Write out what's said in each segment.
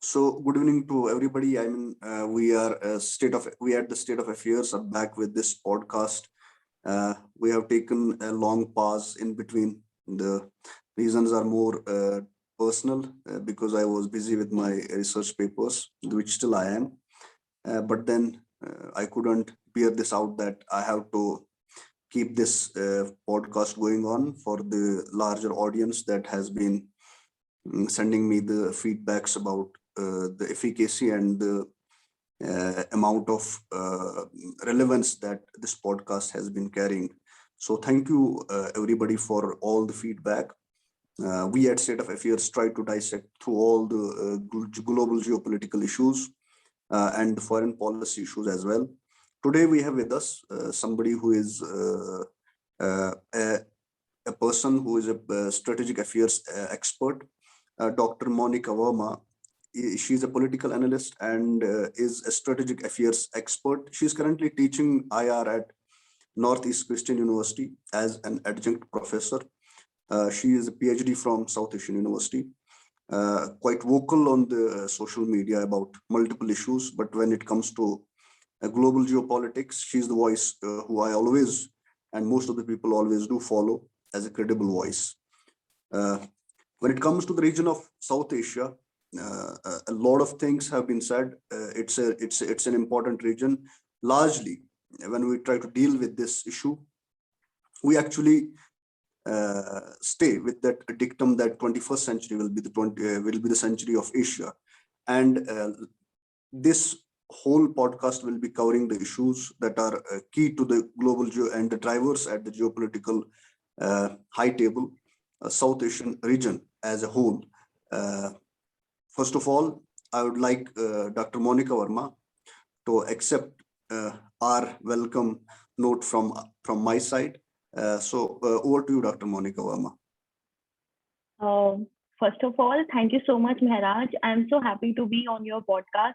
So good evening to everybody. We at the State of Affairs are back with this podcast. We have taken a long pause in between. The reasons are more personal because I was busy with my research papers, which still I am. But then I couldn't bear this out that I have to keep this podcast going on for the larger audience that has been sending me the feedbacks about the efficacy and the amount of relevance that this podcast has been carrying. So thank you everybody for all the feedback. We at State of Affairs try to dissect through all the global geopolitical issues and the foreign policy issues as well. Today we have with us somebody who is a person who is a strategic affairs expert, Dr. Monica Verma. She's a political analyst and is a strategic affairs expert. She's currently teaching IR at Northeast Christian University as an adjunct professor. She is a PhD from South Asian University. Quite vocal on the social media about multiple issues, but when it comes to global geopolitics, she's the voice who I always and most of the people always do follow as a credible voice. When it comes to the region of South Asia, a lot of things have been said. It's an important region. Largely, when we try to deal with this issue, we actually stay with that dictum that 21st century will be the century of Asia, and this whole podcast will be covering the issues that are key to the global and the drivers at the geopolitical high table, South Asian region as a whole. First of all, I would like Dr. Monica Verma to accept our welcome note from my side. Over to you, Dr. Monica Verma. First of all, thank you so much, Mehraj. I'm so happy to be on your podcast.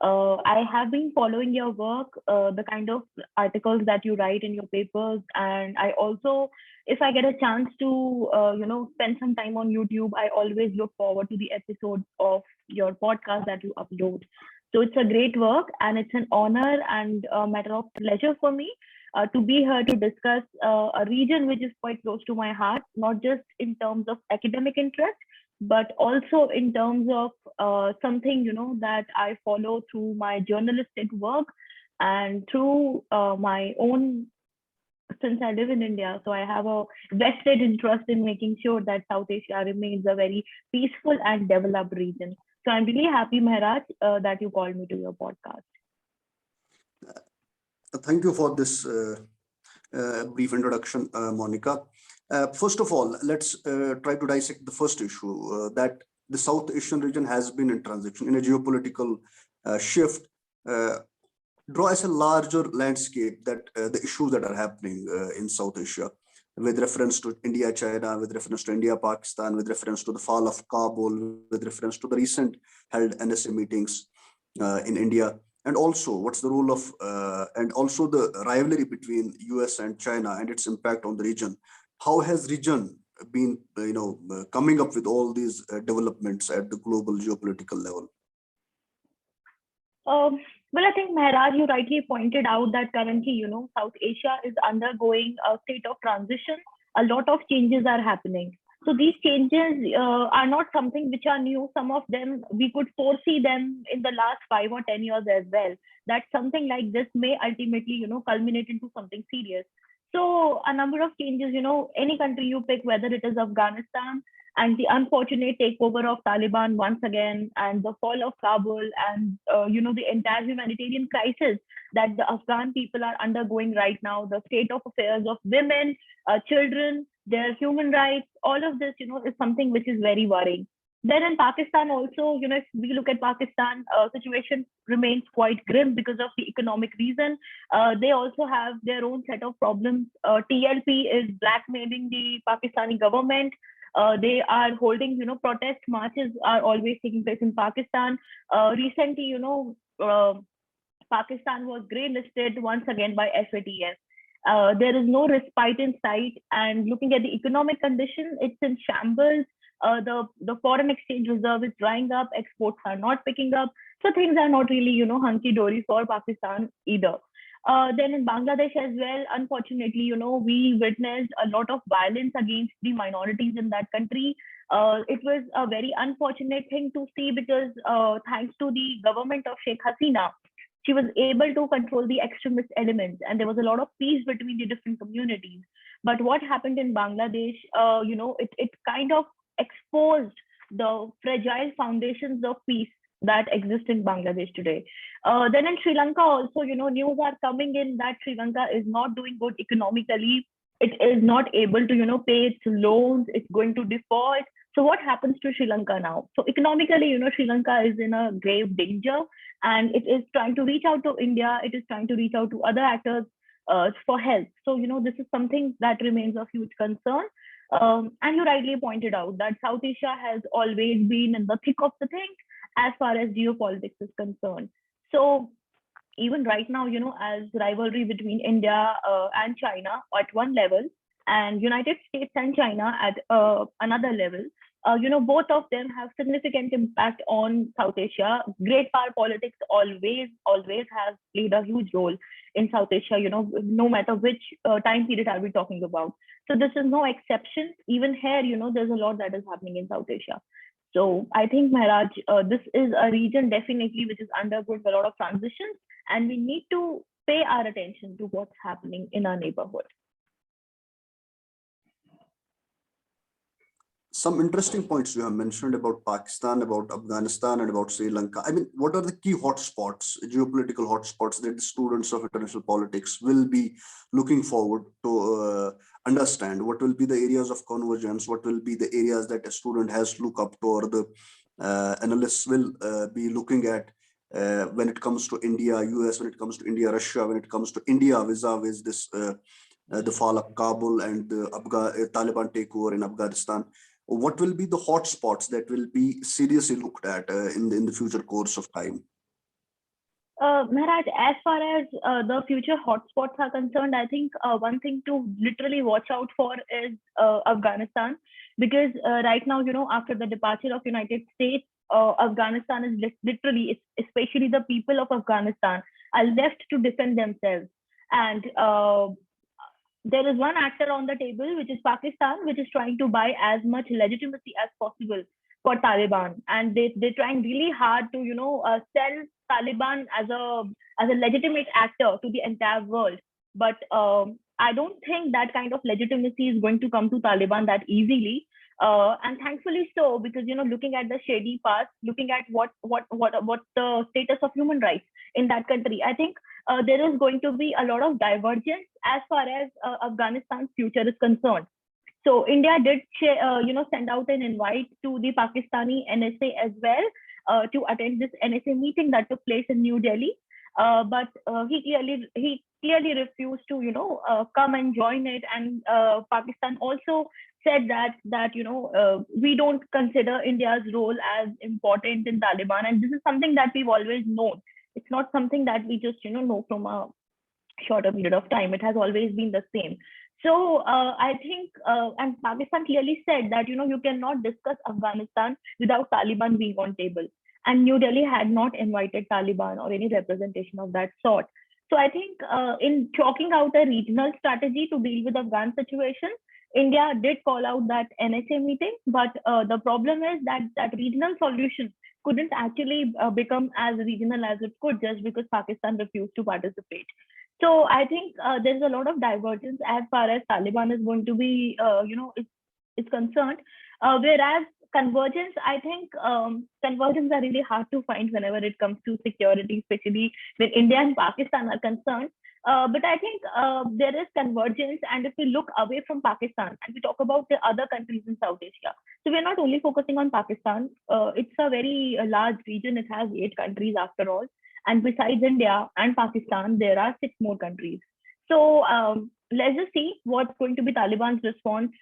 I have been following your work, the kind of articles that you write in your papers, and I also, if I get a chance to, spend some time on YouTube, I always look forward to the episodes of your podcast that you upload. So it's a great work, and it's an honor and a matter of pleasure for me to be here to discuss a region which is quite close to my heart, not just in terms of academic interest, but also in terms of something that I follow through my journalistic work and through my own, since I live in India, so I have a vested interest in making sure that South Asia remains a very peaceful and developed region. So I'm really happy, Mehraj, that you called me to your podcast. Thank you for this brief introduction, Monica. First of all, let's try to dissect the first issue that the South Asian region has been in transition, in a geopolitical shift. Draw as a larger landscape that the issues that are happening in South Asia, with reference to India, China, with reference to India, Pakistan, with reference to the fall of Kabul, with reference to the recent held NSA meetings in India, and also what's the role of and also the rivalry between US and China and its impact on the region. How has region been coming up with all these developments at the global geopolitical level? Well, I think, Mehraj, you rightly pointed out that currently, South Asia is undergoing a state of transition. A lot of changes are happening. So these changes are not something which are new. Some of them, we could foresee them in the last 5 or 10 years as well, that something like this may ultimately, culminate into something serious. So a number of changes, any country you pick, whether it is Afghanistan and the unfortunate takeover of Taliban once again, and the fall of Kabul, and the entire humanitarian crisis that the Afghan people are undergoing right now, the state of affairs of women, children, their human rights, all of this, is something which is very worrying. Then in Pakistan also, if we look at Pakistan, situation remains quite grim because of the economic reason. They also have their own set of problems. TLP is blackmailing the Pakistani government. They are holding, protest marches are always taking place in Pakistan. Recently, Pakistan was grey listed once again by FATF. There is no respite in sight, and looking at the economic condition, it's in shambles. The foreign exchange reserve is drying up, exports are not picking up, so things are not really, hunky dory for Pakistan either. Then in Bangladesh as well, unfortunately, we witnessed a lot of violence against the minorities in that country. It was a very unfortunate thing to see because thanks to the government of Sheikh Hasina, she was able to control the extremist elements, and there was a lot of peace between the different communities. But what happened in Bangladesh, it kind of exposed the fragile foundations of peace that exist in Bangladesh today. Then in Sri Lanka also, news are coming in that Sri Lanka is not doing good economically. It is not able to, pay its loans. It's going to default. So what happens to Sri Lanka now? So economically, Sri Lanka is in a grave danger, and it is trying to reach out to India. It is trying to reach out to other actors for help. So, this is something that remains of huge concern. And you rightly pointed out that South Asia has always been in the thick of the thing as far as geopolitics is concerned. So even right now, as rivalry between India and China at one level, and United States and China at another level, both of them have significant impact on South Asia. Great power politics always has played a huge role in South Asia, no matter which time period are we talking about. So this is no exception. Even here, there's a lot that is happening in South Asia. So I think, Maharaj, this is a region definitely which is undergoing a lot of transitions, and we need to pay our attention to what's happening in our neighborhood. Some interesting points you have mentioned about Pakistan, about Afghanistan, and about Sri Lanka. I mean, what are the key hotspots, geopolitical hotspots that the students of international politics will be looking forward to understand? What will be the areas of convergence? What will be the areas that a student has to look up to, or the analysts will be looking at when it comes to India, US, when it comes to India, Russia, when it comes to India vis-a-vis this the fall of Kabul and the Taliban takeover in Afghanistan? What will be the hotspots that will be seriously looked at in the future course of time? Maharaj, as far as the future hotspots are concerned, I think one thing to literally watch out for is Afghanistan, because right now, after the departure of United States, Afghanistan is literally, especially the people of Afghanistan, are left to defend themselves. And there is one actor on the table, which is Pakistan, which is trying to buy as much legitimacy as possible for Taliban, and they're trying really hard to sell Taliban as a legitimate actor to the entire world. But I don't think that kind of legitimacy is going to come to Taliban that easily. And thankfully so, because looking at the shady past, looking at what the status of human rights in that country, I think there is going to be a lot of divergence as far as Afghanistan's future is concerned. So India did send out an invite to the Pakistani NSA as well to attend this NSA meeting that took place in New Delhi. But he clearly refused to come and join it. And Pakistan also said that we don't consider India's role as important in Taliban, and this is something that we've always known. It's not something that we just know from a shorter period of time. It has always been the same. So I think, and Pakistan clearly said that you cannot discuss Afghanistan without Taliban being on table. And New Delhi had not invited Taliban or any representation of that sort. So I think in chalking out a regional strategy to deal with the Afghan situation, India did call out that NSA meeting, but the problem is that regional solution couldn't actually become as regional as it could just because Pakistan refused to participate. So I think there's a lot of divergence as far as Taliban is going to be, is concerned. Whereas convergence, I think convergence are really hard to find whenever it comes to security, especially when India and Pakistan are concerned. But I think there is convergence. And if we look away from Pakistan and we talk about the other countries in South Asia, so we're not only focusing on Pakistan. It's a very large region. It has 8 countries after all. And besides India and Pakistan, there are 6 more countries. So let's just see what's going to be Taliban's response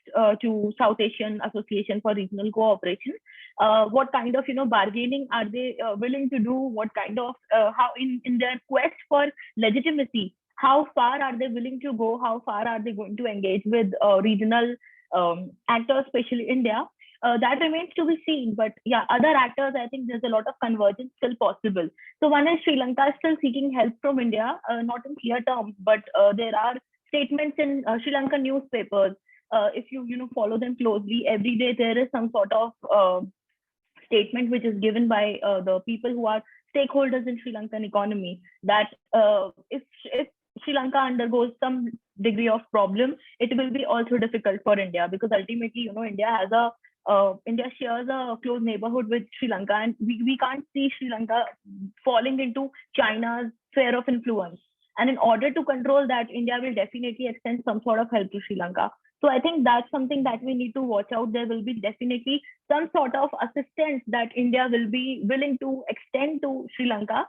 to South Asian Association for Regional Cooperation. What kind of bargaining are they willing to do? What kind of how in their quest for legitimacy, how far are they willing to go? How far are they going to engage with regional actors, especially India? That remains to be seen. But yeah, other actors, I think there's a lot of convergence still possible. So one is Sri Lanka is still seeking help from India, not in clear terms, but there are statements in Sri Lankan newspapers. If you follow them closely, every day there is some sort of statement which is given by the people who are stakeholders in Sri Lankan economy, that if Sri Lanka undergoes some degree of problem, it will be also difficult for India, because ultimately, India has a India shares a close neighborhood with Sri Lanka, and we can't see Sri Lanka falling into China's sphere of influence. And in order to control that, India will definitely extend some sort of help to Sri Lanka. So I think that's something that we need to watch out. There will be definitely some sort of assistance that India will be willing to extend to Sri Lanka.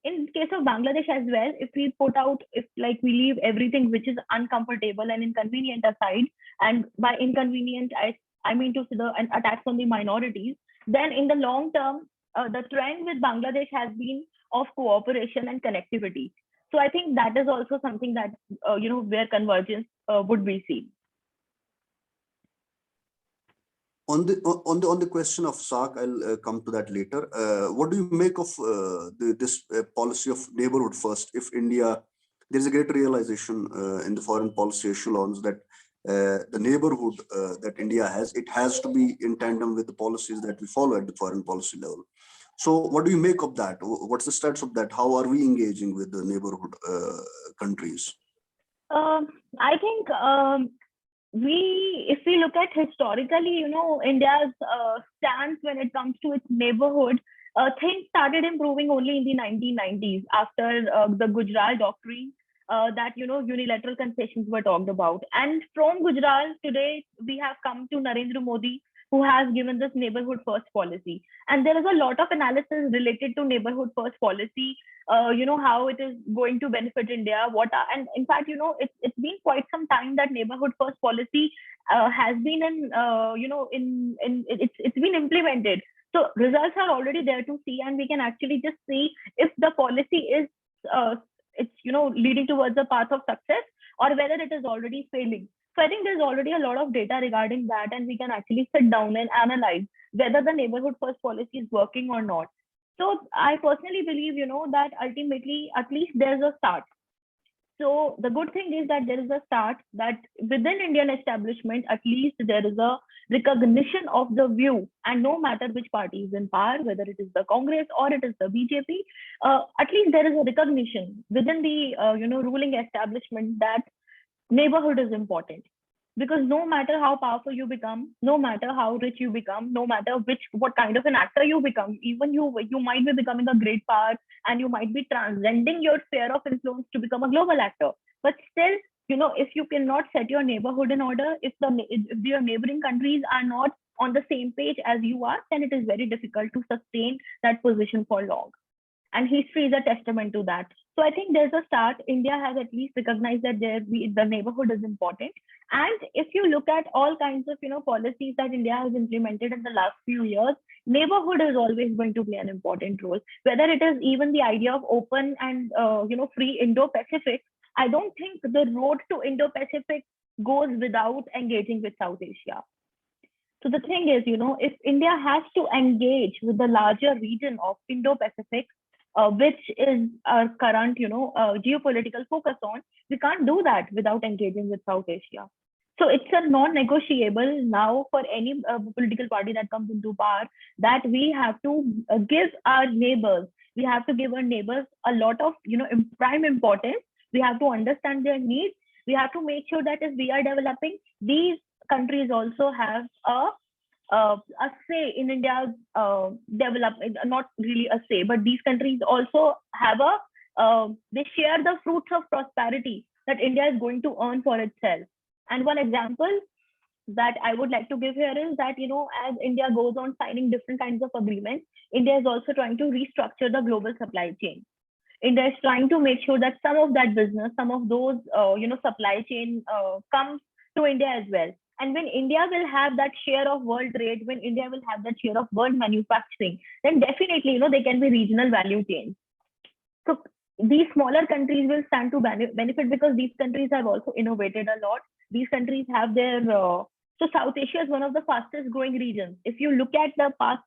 In case of Bangladesh as well, if we put out, if like we leave everything which is uncomfortable and inconvenient aside, and by inconvenient, I mean to say the attacks on the minorities, then in the long term, the trend with Bangladesh has been of cooperation and connectivity. So I think that is also something that, where convergence would be seen. On the question of SAARC, I'll come to that later. What do you make of this policy of neighborhood first? If India, there's a great realization in the foreign policy echelons that the neighborhood that India has, it has to be in tandem with the policies that we follow at the foreign policy level. So what do you make of that? What's the status of that? How are we engaging with the neighborhood countries? I think if we look at historically, India's stance when it comes to its neighborhood, things started improving only in the 1990s after the Gujral Doctrine, that, unilateral concessions were talked about. And from Gujral, today we have come to Narendra Modi, who has given this neighborhood first policy. And there is a lot of analysis related to neighborhood first policy, how it is going to benefit India, and in fact, it's been quite some time that neighborhood first policy has been it's been implemented. So results are already there to see, and we can actually just see if the policy is leading towards a path of success, or whether it is already failing. So I think there's already a lot of data regarding that, and we can actually sit down and analyze whether the neighborhood first policy is working or not. So I personally believe, that ultimately, at least there's a start. So the good thing is that there is a start, that within Indian establishment, at least there is a recognition of the view, and no matter which party is in power, whether it is the Congress or it is the BJP, at least there is a recognition within the ruling establishment that neighborhood is important. Because no matter how powerful you become, no matter how rich you become, no matter what kind of an actor you become, even you might be becoming a great power, and you might be transcending your sphere of influence to become a global actor. But still, if you cannot set your neighborhood in order, if your neighboring countries are not on the same page as you are, then it is very difficult to sustain that position for long. And history is a testament to that. So I think there's a start. India has at least recognized that the neighborhood is important. And if you look at all kinds of policies that India has implemented in the last few years, neighborhood is always going to play an important role. Whether it is even the idea of open and free Indo-Pacific, I don't think the road to Indo-Pacific goes without engaging with South Asia. So the thing is, if India has to engage with the larger region of Indo-Pacific, which is our current, geopolitical focus on, we can't do that without engaging with South Asia. So it's a non-negotiable now for any political party that comes into power, that we have to give our neighbors a lot of, prime importance. We have to understand their needs. We have to make sure that if we are developing, these countries also have a say in India's development. Not really a say, but these countries also have they share the fruits of prosperity that India is going to earn for itself. And one example that I would like to give here is that, as India goes on signing different kinds of agreements, India is also trying to restructure the global supply chain. India is trying to make sure that some of that business, some of those, supply chain comes to India as well. And when India will have that share of world trade, when India will have that share of world manufacturing, then definitely, they can be regional value chains. So these smaller countries will stand to benefit, because these countries have also innovated a lot. These countries have their So South Asia is one of the fastest growing regions. If you look at the past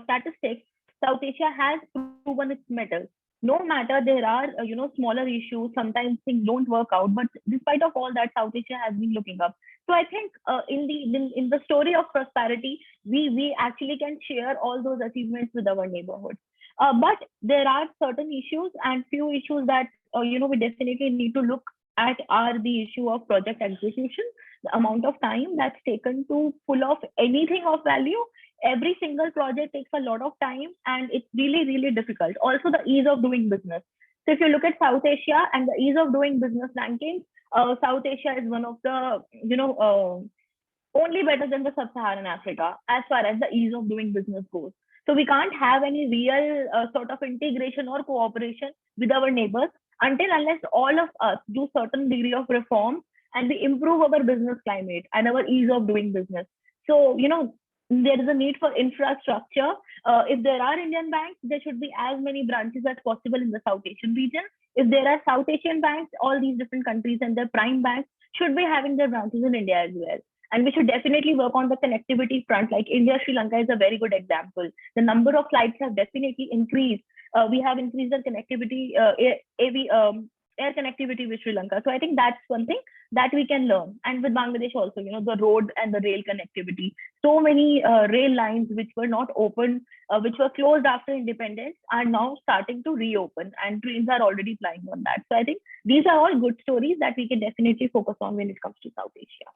statistics, South Asia has proven its mettle. No matter there are smaller issues, sometimes things don't work out, but despite of all that, South Asia has been looking up. So I think in the story of prosperity, we actually can share all those achievements with our neighborhood. But there are certain issues and few issues that we definitely need to look at are the issue of project execution, the amount of time that's taken to pull off anything of value. Every single project takes a lot of time and it's really, really difficult. Also, the ease of doing business. So if you look at South Asia and the ease of doing business rankings, South Asia is one of the, only better than the sub-Saharan Africa as far as the ease of doing business goes. So we can't have any real sort of integration or cooperation with our neighbors until unless all of us do certain degree of reform and we improve our business climate and our ease of doing business. So, there is a need for infrastructure. If there are Indian banks, there should be as many branches as possible in the South Asian region. If there are South Asian banks, all these different countries and their prime banks should be having their branches in India as well. And we should definitely work on the connectivity front. Like India, Sri Lanka is a very good example. The number of flights have definitely increased. We have increased our connectivity, air connectivity with Sri Lanka. So I think that's one thing that we can learn. And with Bangladesh also, the road and the rail connectivity. So many rail lines which were not open, which were closed after independence, are now starting to reopen, and trains are already flying on that. So I think these are all good stories that we can definitely focus on when it comes to South Asia.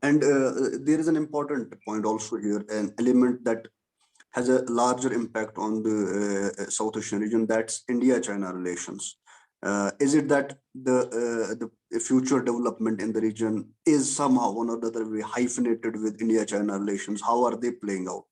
And there is an important point also here, an element that has a larger impact on the South Asian region, that's India-China relations. Is it that the future development in the region is somehow one or the other way hyphenated with India-China relations? How are they playing out?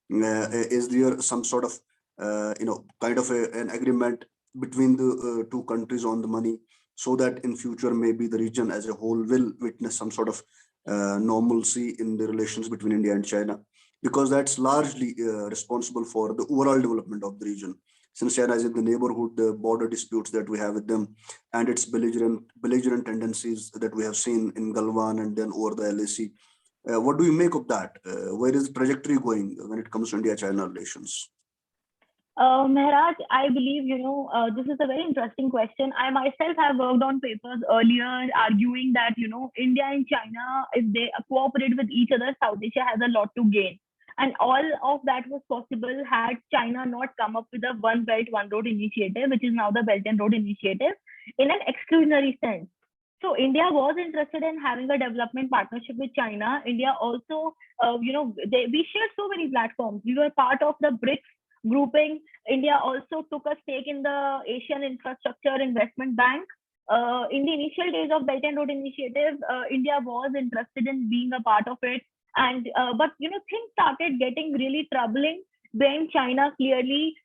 Is there some sort of kind of an agreement between the two countries on the money, so that in future maybe the region as a whole will witness some sort of normalcy in the relations between India and China? Because that's largely responsible for the overall development of the region. Since China is in the neighborhood, the border disputes that we have with them, and its belligerent tendencies that we have seen in Galwan and then over the LAC. What do you make of that? Where is the trajectory going when it comes to India-China relations? Mehraj, I believe, this is a very interesting question. I myself have worked on papers earlier arguing that, India and China, if they cooperate with each other, South Asia has a lot to gain. And all of that was possible had China not come up with a One Belt, One Road initiative, which is now the Belt and Road Initiative, in an exclusionary sense. So India was interested in having a development partnership with China. India also, we shared so many platforms. We were part of the BRICS grouping. India also took a stake in the Asian Infrastructure Investment Bank. In the initial days of Belt and Road Initiative, India was interested in being a part of it. And but things started getting really troubling when China clearly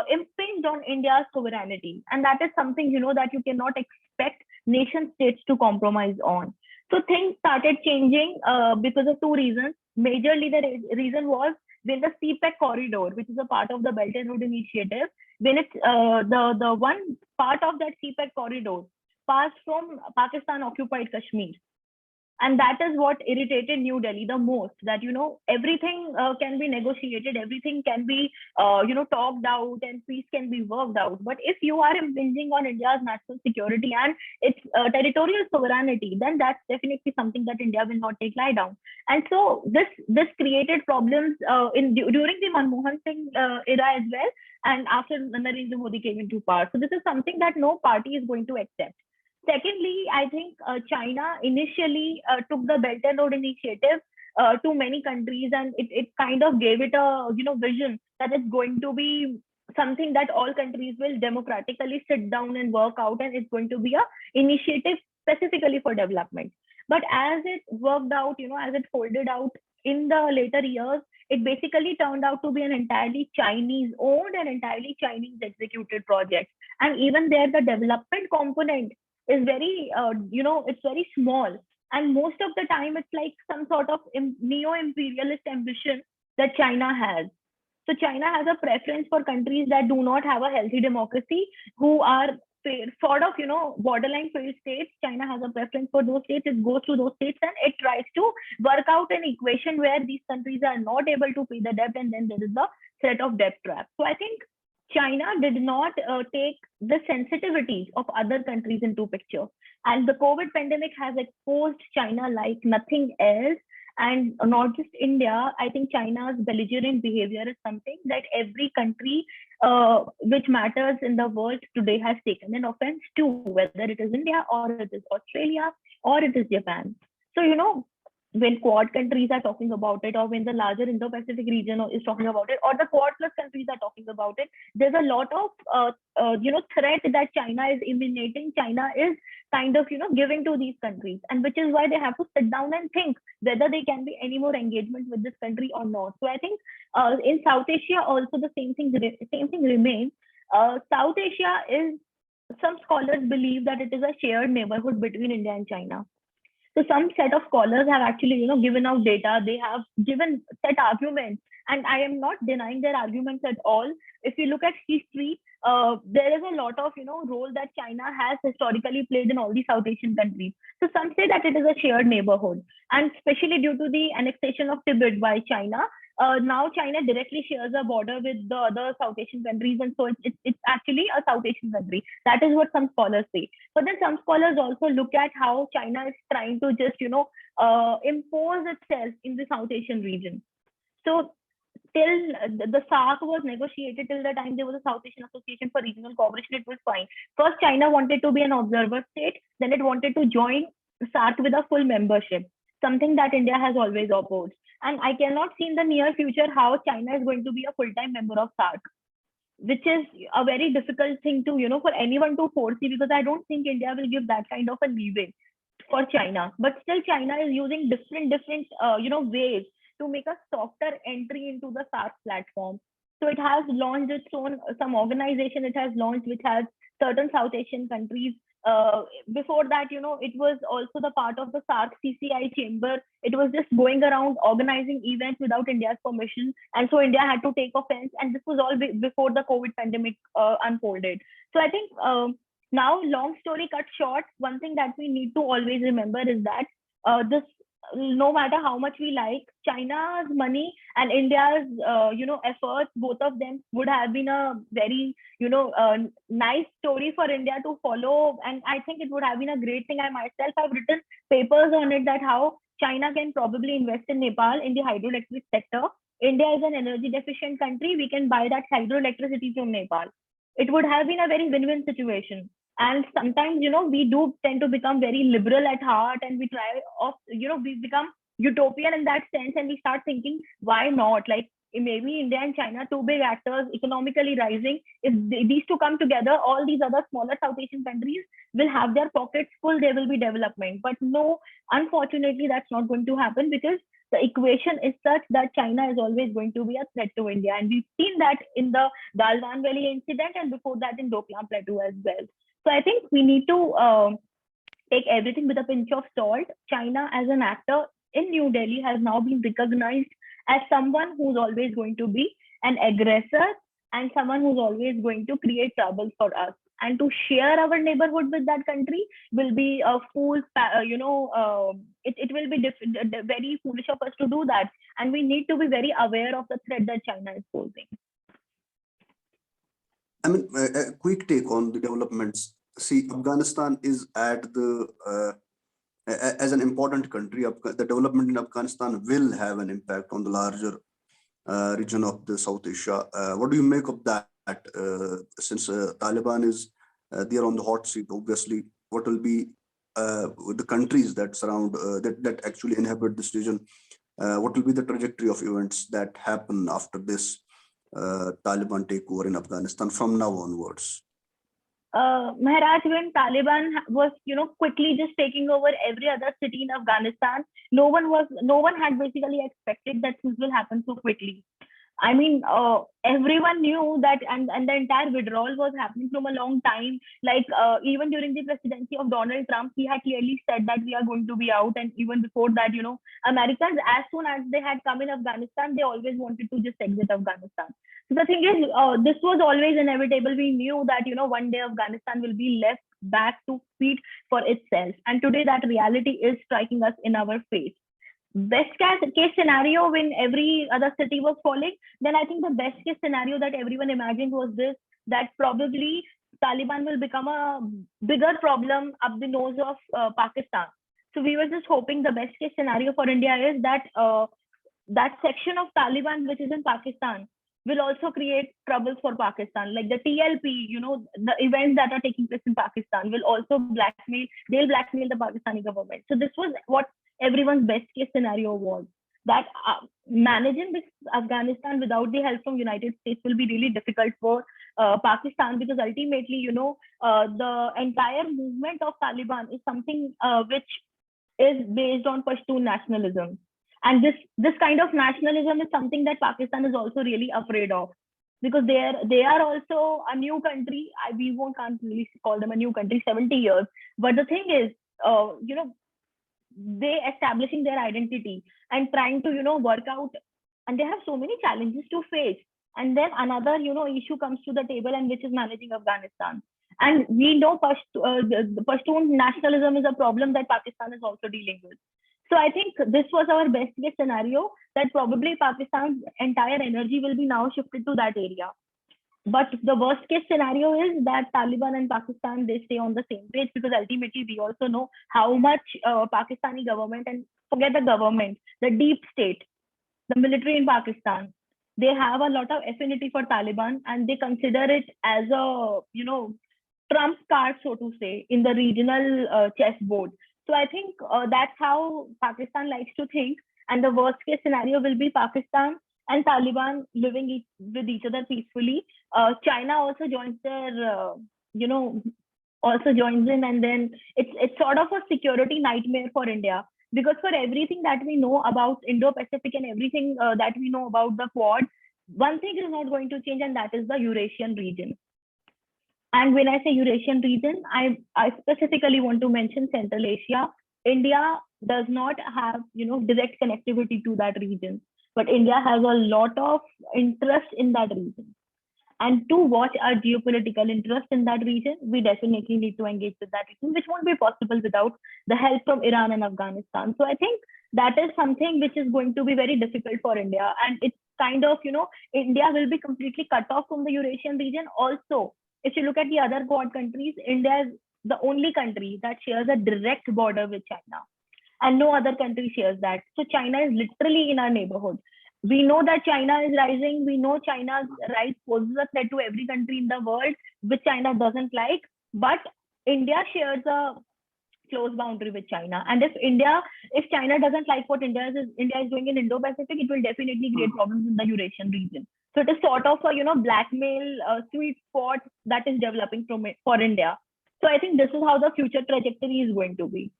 impinged on India's sovereignty, and that is something that you cannot expect nation states to compromise on. So things started changing because of two reasons. Majorly, the reason was when the CPEC corridor, which is a part of the Belt and Road Initiative, when it's the one part of that CPEC corridor passed from Pakistan occupied Kashmir. And that is what irritated New Delhi the most, that, everything can be negotiated, everything can be, talked out, and peace can be worked out. But if you are impinging on India's national security and its territorial sovereignty, then that's definitely something that India will not take lie down. And so this created problems during the Manmohan Singh era as well, and after Narendra Modi came into power. So this is something that no party is going to accept. Secondly, I think China initially took the Belt and Road Initiative to many countries, and it kind of gave it a vision that it's going to be something that all countries will democratically sit down and work out, and it's going to be a initiative specifically for development. But as it worked out, as it folded out in the later years, it basically turned out to be an entirely Chinese owned and entirely Chinese executed project. And even there, the development component is very, it's very small. And most of the time, it's like some sort of neo-imperialist ambition that China has. So China has a preference for countries that do not have a healthy democracy, who are sort of, borderline failed states. China has a preference for those states. It goes to those states and it tries to work out an equation where these countries are not able to pay the debt, and then there is the threat of debt trap. So I think China did not take the sensitivities of other countries into picture. And the COVID pandemic has exposed China like nothing else. And not just India, I think China's belligerent behavior is something that every country which matters in the world today has taken an offense to, whether it is India or it is Australia or it is Japan. So, when Quad countries are talking about it, or when the larger Indo-Pacific region is talking about it, or the Quad plus countries are talking about it, there's a lot of threat that China is emanating. China is kind of giving to these countries, and which is why they have to sit down and think whether there can be any more engagement with this country or not. So I think in South Asia also the same thing remains. South Asia is, some scholars believe that it is a shared neighborhood between India and China. So some set of scholars have actually, given out data. They have given set arguments, and I am not denying their arguments at all. If you look at history, there is a lot of, role that China has historically played in all the South Asian countries. So some say that it is a shared neighborhood, and especially due to the annexation of Tibet by China, now China directly shares a border with the other South Asian countries, and so it's actually a South Asian country. That is what some scholars say. But then some scholars also look at how China is trying to just, impose itself in the South Asian region. So till the SAARC was negotiated, till the time there was a South Asian Association for Regional Cooperation, it was fine. First, China wanted to be an observer state, then it wanted to join SAARC with a full membership, something that India has always opposed. And I cannot see in the near future how China is going to be a full-time member of SAARC, which is a very difficult thing to, for anyone to foresee, because I don't think India will give that kind of a leeway for China. But still, China is using different ways to make a softer entry into the SAARC platform. So it has launched its own, some organization it has launched, which has certain South Asian countries. Before that, it was also the part of the SAARC CCI chamber. It was just going around organizing events without India's permission. And so India had to take offense. And this was all before the COVID pandemic unfolded. So I think now, long story cut short, one thing that we need to always remember is that no matter how much we like China's money and India's, efforts, both of them would have been a very, nice story for India to follow. And I think it would have been a great thing. I myself have written papers on it, that how China can probably invest in Nepal in the hydroelectric sector. India is an energy deficient country. We can buy that hydroelectricity from Nepal. It would have been a very win-win situation. And sometimes, we do tend to become very liberal at heart, and we we become utopian in that sense, and we start thinking, why not? Like, maybe India and China, two big actors, economically rising, if these two come together, all these other smaller South Asian countries will have their pockets full, there will be development. But no, unfortunately, that's not going to happen, because the equation is such that China is always going to be a threat to India. And we've seen that in the Galwan Valley incident, and before that in Doklam Plateau as well. So I think we need to take everything with a pinch of salt. China as an actor in New Delhi has now been recognized as someone who's always going to be an aggressor, and someone who's always going to create trouble for us. And to share our neighborhood with that country will be a fool's, it will be very foolish of us to do that. And we need to be very aware of the threat that China is posing. I mean, a quick take on the developments. See, Afghanistan is at as an important country. The development in Afghanistan will have an impact on the larger region of the South Asia. What do you make of that? Since Taliban is there on the hot seat, obviously, what will be the countries that surround, that actually inhabit this region? What will be the trajectory of events that happen after this Taliban takeover in Afghanistan from now onwards? Maharaj, when Taliban was, quickly just taking over every other city in Afghanistan, no one had basically expected that this will happen so quickly. I mean, everyone knew that, and the entire withdrawal was happening from a long time. Like even during the presidency of Donald Trump, he had clearly said that we are going to be out. And even before that, Americans, as soon as they had come in Afghanistan, they always wanted to just exit Afghanistan. So the thing is, this was always inevitable. We knew that one day Afghanistan will be left back to feed for itself. And today, that reality is striking us in our face. Best case scenario, when every other city was falling, then I think the best case scenario that everyone imagined was this, that probably Taliban will become a bigger problem up the nose of Pakistan. So we were just hoping the best case scenario for India is that that section of Taliban which is in Pakistan will also create troubles for Pakistan. Like the TLP, the events that are taking place in Pakistan will also they'll blackmail the Pakistani government. So this was what everyone's best case scenario was, that managing this Afghanistan without the help from United States will be really difficult for Pakistan, because ultimately, the entire movement of Taliban is something which is based on Pashtun nationalism. And this kind of nationalism is something that Pakistan is also really afraid of, because they are also a new country. Can't really call them a new country, 70 years. But the thing is, they establishing their identity and trying to work out, and they have so many challenges to face. And then another issue comes to the table, and which is managing Afghanistan. And we know the Pashtun nationalism is a problem that Pakistan is also dealing with. So I think this was our best case scenario, that probably Pakistan's entire energy will be now shifted to that area. But the worst case scenario is that Taliban and Pakistan, they stay on the same page, because ultimately we also know how much Pakistani government, and forget the government, the deep state, the military in Pakistan, they have a lot of affinity for Taliban, and they consider it as a trump card, so to say, in the regional chessboard. So I think that's how Pakistan likes to think. And the worst case scenario will be Pakistan and Taliban living with each other peacefully. China also joins also joins in, and then it's sort of a security nightmare for India, because for everything that we know about Indo-Pacific and everything that we know about the Quad, one thing is not going to change, and that is the Eurasian region. And when I say Eurasian region, I specifically want to mention Central Asia. India does not have, direct connectivity to that region, but India has a lot of interest in that region. And to watch our geopolitical interest in that region, we definitely need to engage with that region, which won't be possible without the help from Iran and Afghanistan. So I think that is something which is going to be very difficult for India. And it's kind of, India will be completely cut off from the Eurasian region. Also, if you look at the other Quad countries, India is the only country that shares a direct border with China, and no other country shares that. So China is literally in our neighborhood. We know that China is rising. We know China's rise poses a threat to every country in the world, which China doesn't like. But India shares a close boundary with China. And if China doesn't like what India is doing in Indo-Pacific, it will definitely create problems in the Eurasian region. So it is sort of a blackmail sweet spot that is developing for India. So I think this is how the future trajectory is going to be.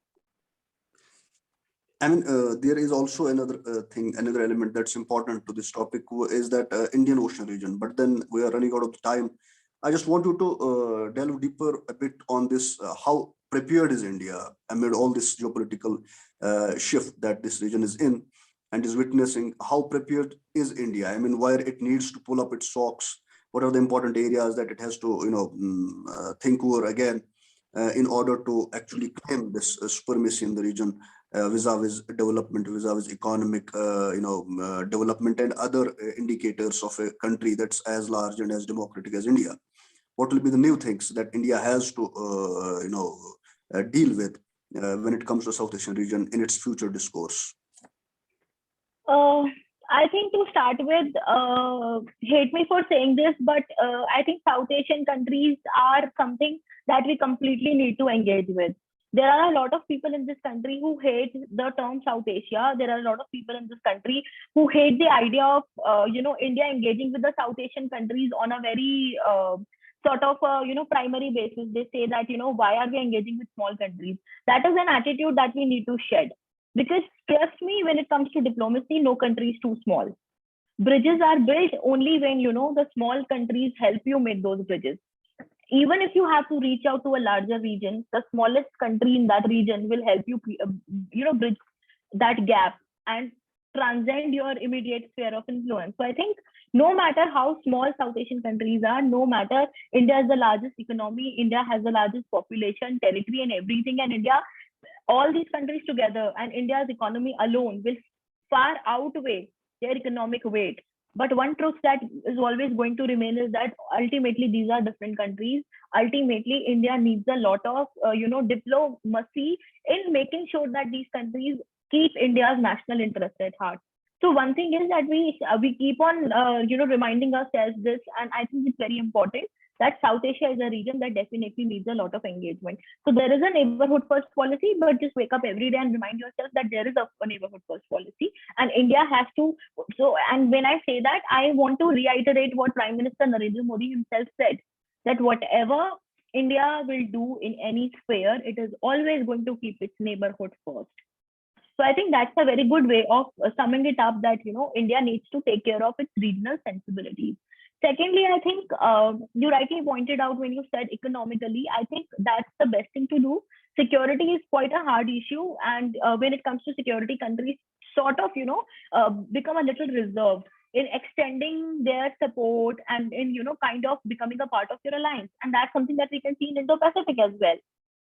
I mean, there is also another another element that's important to this topic is that Indian Ocean region. But then we are running out of time. I just want you to delve deeper a bit on this. How prepared is India amid all this geopolitical shift that this region is in and is witnessing? How prepared is India? I mean, where it needs to pull up its socks? What are the important areas that it has to, think over again in order to actually claim this supremacy in the region? Vis-a-vis development, vis-a-vis economic, development and other indicators of a country that's as large and as democratic as India. What will be the new things that India has to, deal with when it comes to South Asian region in its future discourse? I think to start with, hate me for saying this, but I think South Asian countries are something that we completely need to engage with. There are a lot of people in this country who hate the term South Asia. There are a lot of people in this country who hate the idea of, India engaging with the South Asian countries on a very sort of, primary basis. They say that, why are we engaging with small countries? That is an attitude that we need to shed. Because trust me, when it comes to diplomacy, no country is too small. Bridges are built only when, the small countries help you make those bridges. Even if you have to reach out to a larger region, the smallest country in that region will help you, bridge that gap and transcend your immediate sphere of influence. So I think no matter how small South Asian countries are, no matter India is the largest economy, India has the largest population, territory, and everything, and India, all these countries together and India's economy alone will far outweigh their economic weight. But one truth that is always going to remain is that ultimately these are different countries. Ultimately, India needs a lot of diplomacy in making sure that these countries keep India's national interest at heart. So one thing is that we keep on reminding ourselves this, and I think it's very important that South Asia is a region that definitely needs a lot of engagement. So there is a neighborhood first policy, but just wake up every day and remind yourself that there is a neighborhood first policy, and India has to. So, and when I say that, I want to reiterate what Prime Minister Narendra Modi himself said, that whatever India will do in any sphere, it is always going to keep its neighborhood first. So I think that's a very good way of summing it up, that India needs to take care of its regional sensibilities. Secondly, I think you rightly pointed out when you said economically, I think that's the best thing to do. Security is quite a hard issue, and when it comes to security, countries sort of become a little reserved in extending their support and in kind of becoming a part of your alliance, and that's something that we can see in Indo-Pacific as well,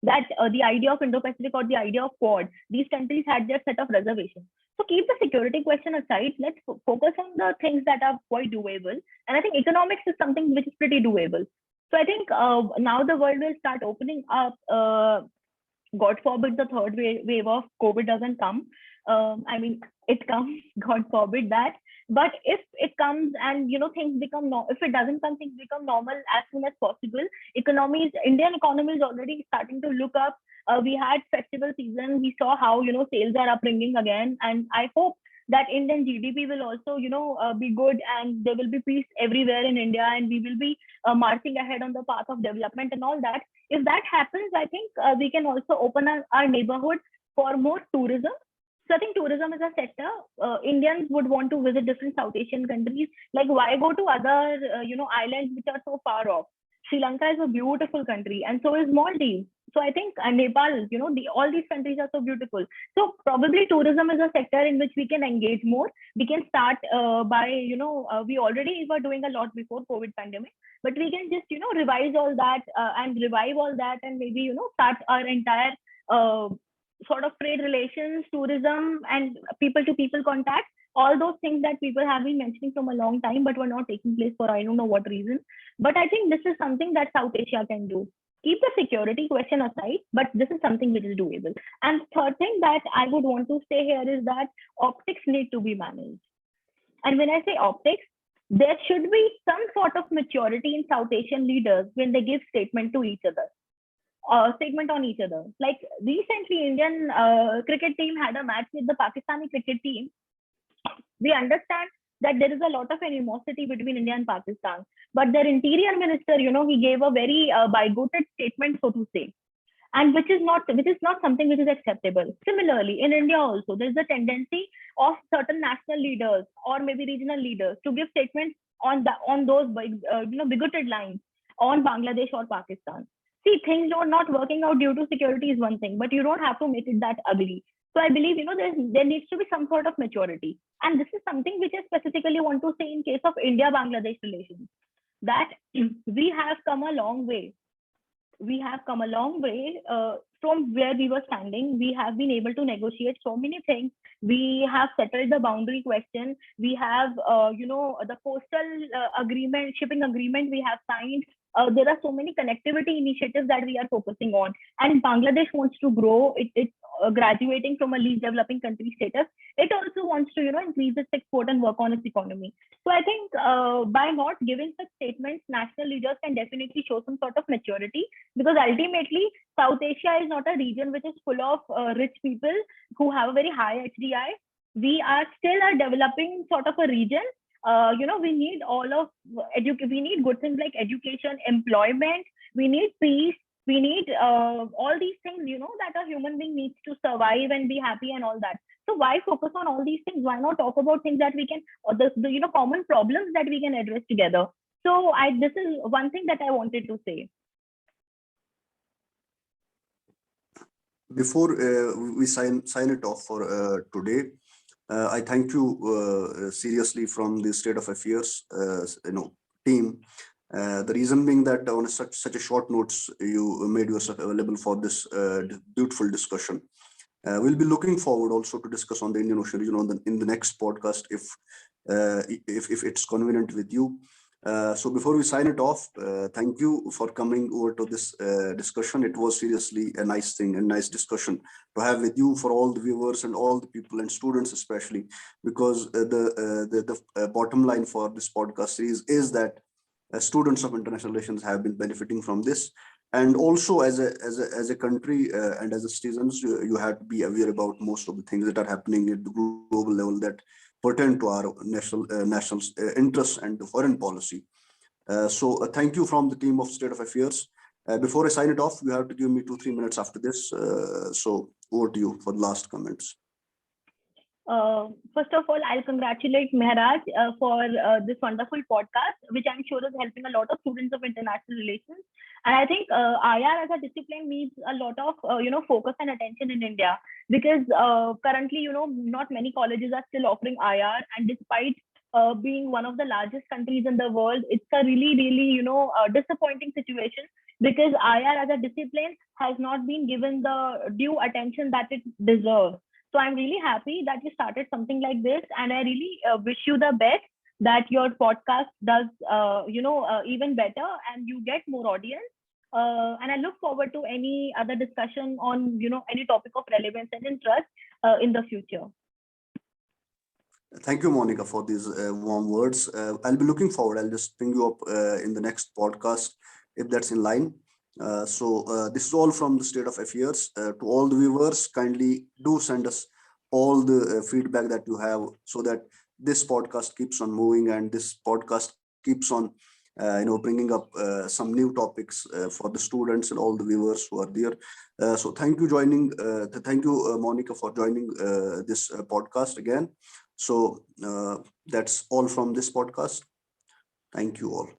that the idea of Indo-Pacific or the idea of Quad, these countries had their set of reservations. So keep the security question aside. Let's focus on the things that are quite doable. And I think economics is something which is pretty doable. So I think now the world will start opening up. God forbid the third wave of COVID doesn't come. I mean, it comes, God forbid that. But if it comes and things become if it doesn't come, things become normal as soon as possible. Indian economy is already starting to look up. We had festival season. We saw how sales are upbringing again, and I hope that Indian GDP will also be good, and there will be peace everywhere in India, and we will be marching ahead on the path of development and all that. If that happens, I think we can also open our neighborhood for more tourism. So I think tourism is a sector. Indians would want to visit different South Asian countries. Like, why go to other, islands which are so far off? Sri Lanka is a beautiful country, and so is Maldives. So I think Nepal, all these countries are so beautiful. So probably tourism is a sector in which we can engage more. We can start by, we already were doing a lot before COVID pandemic, but we can just, revise all that and revive all that, and maybe, start our entire sort of trade relations, tourism, and people to people contact, all those things that people have been mentioning from a long time, but were not taking place for I don't know what reason. But I think this is something that South Asia can do. Keep the security question aside, but this is something which is doable. And third thing that I would want to say here is that optics need to be managed. And when I say optics, there should be some sort of maturity in South Asian leaders when they give statement to each other. Statement on each other. Like recently, Indian cricket team had a match with the Pakistani cricket team. We understand that there is a lot of animosity between India and Pakistan, but their interior minister, he gave a very bigoted statement, so to say, and which is not something which is acceptable. Similarly, in India also, there is a tendency of certain national leaders or maybe regional leaders to give statements on those bigoted lines on Bangladesh or Pakistan. See, things are not working out due to security is one thing, but you don't have to make it that ugly. So I believe, there needs to be some sort of maturity. And this is something which I specifically want to say in case of India-Bangladesh relations, that we have come a long way. We have come a long way from where we were standing. We have been able to negotiate so many things. We have settled the boundary question. We have, the coastal agreement, shipping agreement we have signed. There are so many connectivity initiatives that we are focusing on. And Bangladesh wants to grow. It's graduating from a least developing country status. It also wants to, increase its export and work on its economy. So I think by not giving such statements, national leaders can definitely show some sort of maturity, because ultimately South Asia is not a region which is full of rich people who have a very high HDI. We are still a developing sort of a region. We need all of we need good things like education, employment. We need peace. We need all these things, that a human being needs to survive and be happy and all that. So why focus on all these things? Why not talk about things that we can, or the common problems that we can address together? So this is one thing that I wanted to say. Before we sign it off for today, I thank you seriously from the State of Affairs team. The reason being that on such a short notes, you made yourself available for this beautiful discussion. We'll be looking forward also to discuss on the Indian Ocean region in the next podcast, if it's convenient with you. So before we sign it off, thank you for coming over to this discussion. It was seriously a nice thing, a nice discussion to have with you, for all the viewers and all the people and students especially, because the bottom line for this podcast series is that students of international relations have been benefiting from this. And also as a country and as a citizens, you have to be aware about most of the things that are happening at the global level that pertain to our national interests and foreign policy. So thank you from the team of State of Affairs. Before I sign it off, you have to give me 2-3 minutes after this. So over to you for the last comments. First of all, I'll congratulate Mehraj for this wonderful podcast, which I'm sure is helping a lot of students of international relations. And I think IR as a discipline needs a lot of focus and attention in India, because currently not many colleges are still offering IR, and despite being one of the largest countries in the world, it's a really disappointing situation, because IR as a discipline has not been given the due attention that it deserves. So I'm really happy that you started something like this, and I really wish you the best, that your podcast does even better and you get more audience. And I look forward to any other discussion on any topic of relevance and interest in the future. Thank you, Monica, for these warm words. I'll be looking forward. I'll just bring you up in the next podcast, if that's in line. So this is all from the State of Affairs. To all the viewers, kindly do send us all the feedback that you have, so that this podcast keeps on moving and this podcast keeps on bringing up some new topics for the students and all the viewers who are there. So thank you Monica, for joining this podcast again. So that's all from this podcast. Thank you all.